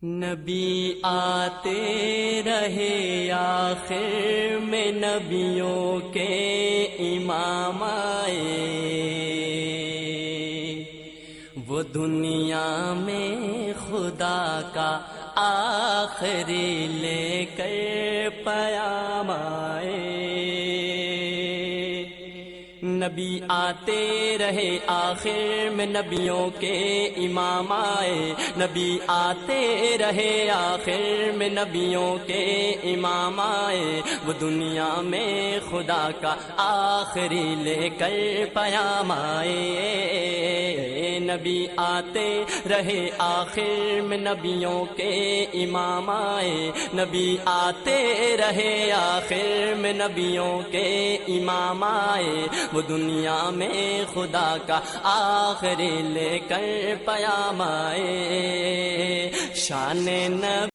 نبی آتے رہے آخر میں نبیوں کے امام آئے، وہ دنیا میں خدا کا آخری لے کر پیام آئے۔ نبی آتے رہے آخر میں نبیوں کے امام آئے، نبی آتے رہے آخر میں نبیوں کے امام آئے، وہ دنیا میں خدا کا آخری لے کر پیام آئے۔ نبی آتے رہے آخر میں نبیوں کے امام آئے، نبی آتے رہے آخر میں نبیوں کے امام آئے، وہ دنیا میں خدا کا آخری لے کر پیام آئے۔ شان نبی